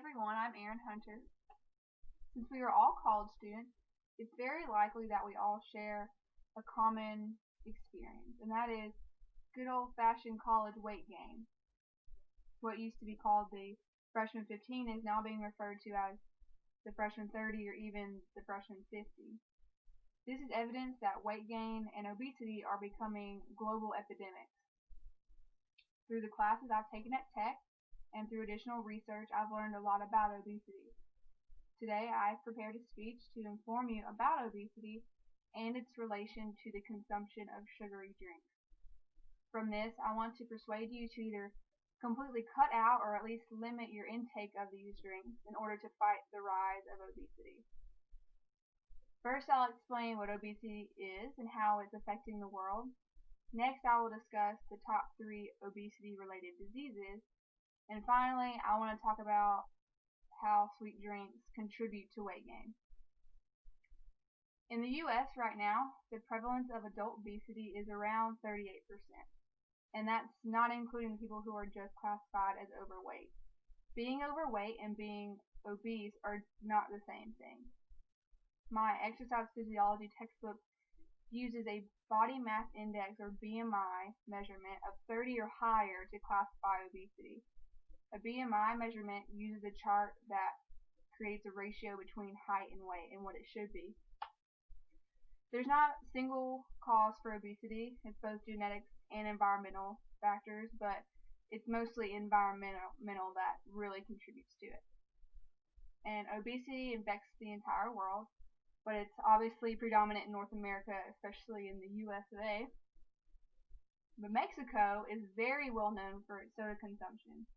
everyone, I'm Erin Hunter. Since we are all college students, it's very likely that we all share a common experience, and that is good old-fashioned college weight gain. What used to be called the freshman 15 is now being referred to as the freshman 30 or even the freshman 50. This is evidence that weight gain and obesity are becoming global epidemics. Through the classes I've taken at Tech and through additional research, I've learned a lot about obesity. Today, I've prepared a speech to inform you about obesity and its relation to the consumption of sugary drinks. From this, I want to persuade you to either completely cut out or at least limit your intake of these drinks in order to fight the rise of obesity. First, I'll explain what obesity is and how it's affecting the world. Next, I will discuss the top 3 obesity-related diseases. And finally, I want to talk about how sweet drinks contribute to weight gain. In the U.S. right now, the prevalence of adult obesity is around 38%. And that's not including people who are just classified as overweight. Being overweight and being obese are not the same thing. My exercise physiology textbook uses a body mass index or BMI measurement of 30 or higher to classify obesity. A BMI measurement uses a chart that creates a ratio between height and weight and what it should be. There's not a single cause for obesity. It's both genetics and environmental factors, but it's mostly environmental that really contributes to it. And obesity infects the entire world, but it's obviously predominant in North America, especially in the USA. But Mexico is very well known for its soda consumption.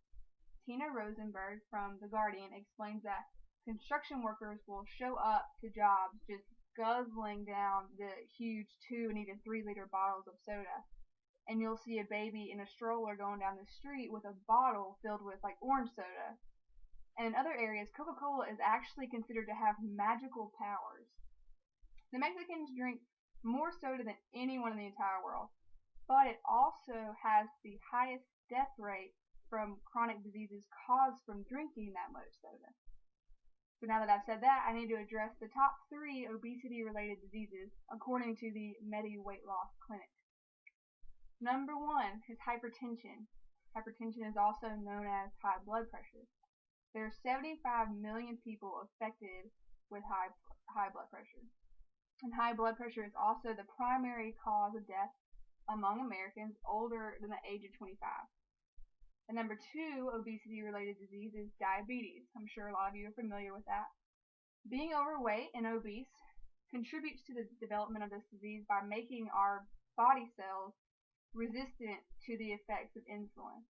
Tina Rosenberg from The Guardian explains that construction workers will show up to jobs just guzzling down the huge 2 and even 3 liter bottles of soda. And you'll see a baby in a stroller going down the street with a bottle filled with like orange soda. And in other areas, Coca-Cola is actually considered to have magical powers. The Mexicans drink more soda than anyone in the entire world, but it also has the highest death rate from chronic diseases caused from drinking that much soda. So now that I've said that, I need to address the top 3 obesity-related diseases according to the Medi Weight Loss Clinic. Number 1 is hypertension. Hypertension is also known as high blood pressure. There are 75 million people affected with high blood pressure. And high blood pressure is also the primary cause of death among Americans older than the age of 25. And number 2 obesity-related disease is diabetes. I'm sure a lot of you are familiar with that. Being overweight and obese contributes to the development of this disease by making our body cells resistant to the effects of insulin,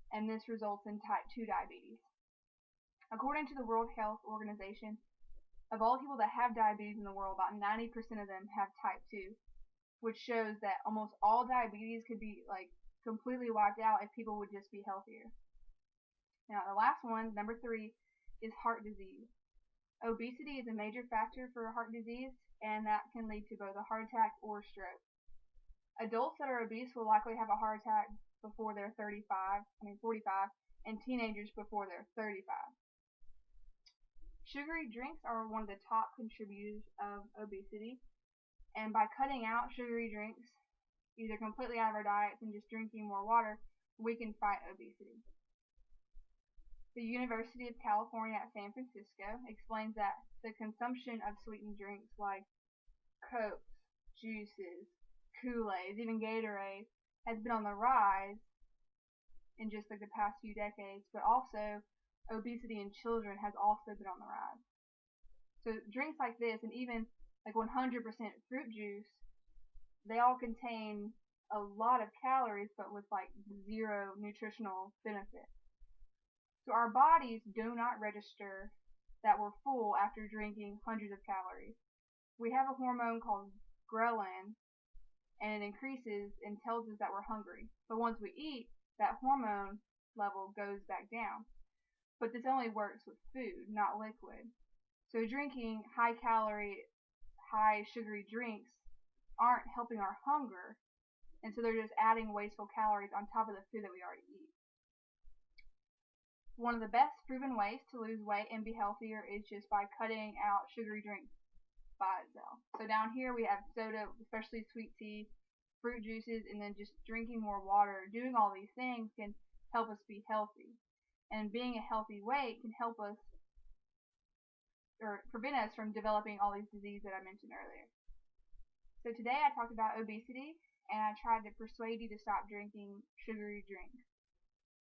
and this results in type 2 diabetes. According to the World Health Organization, of all people that have diabetes in the world, about 90% of them have type 2, which shows that almost all diabetes could be completely wiped out if people would just be healthier. Now, the last one, number 3, is heart disease. Obesity is a major factor for heart disease, and that can lead to both a heart attack or stroke. Adults that are obese will likely have a heart attack before they're 45, and teenagers before they're 35. Sugary drinks are one of the top contributors of obesity, and by cutting out sugary drinks, either completely out of our diets and just drinking more water, we can fight obesity. The University of California at San Francisco explains that the consumption of sweetened drinks like Cokes, juices, Kool-Aid, even Gatorade has been on the rise in just the past few decades, but also obesity in children has also been on the rise. So drinks like this, and even 100% fruit juice, they all contain a lot of calories, but with 0 nutritional benefit. So our bodies do not register that we're full after drinking hundreds of calories. We have a hormone called ghrelin, and it increases and tells us that we're hungry. But once we eat, that hormone level goes back down. But this only works with food, not liquid. So drinking high-calorie, high-sugary drinks aren't helping our hunger, and so they're just adding wasteful calories on top of the food that we already eat. One of the best proven ways to lose weight and be healthier is just by cutting out sugary drinks by itself. So down here we have soda, especially sweet tea, fruit juices, and then just drinking more water. Doing all these things can help us be healthy. And being a healthy weight can help us or prevent us from developing all these diseases that I mentioned earlier. So today I talked about obesity and I tried to persuade you to stop drinking sugary drinks.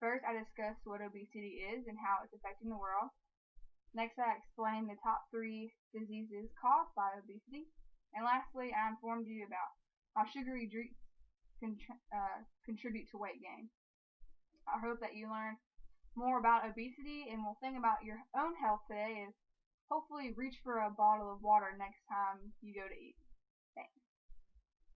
First, I discussed what obesity is and how it's affecting the world. Next, I explained the top 3 diseases caused by obesity. And lastly, I informed you about how sugary drinks contribute to weight gain. I hope that you learned more about obesity and will think about your own health today and hopefully reach for a bottle of water next time you go to eat.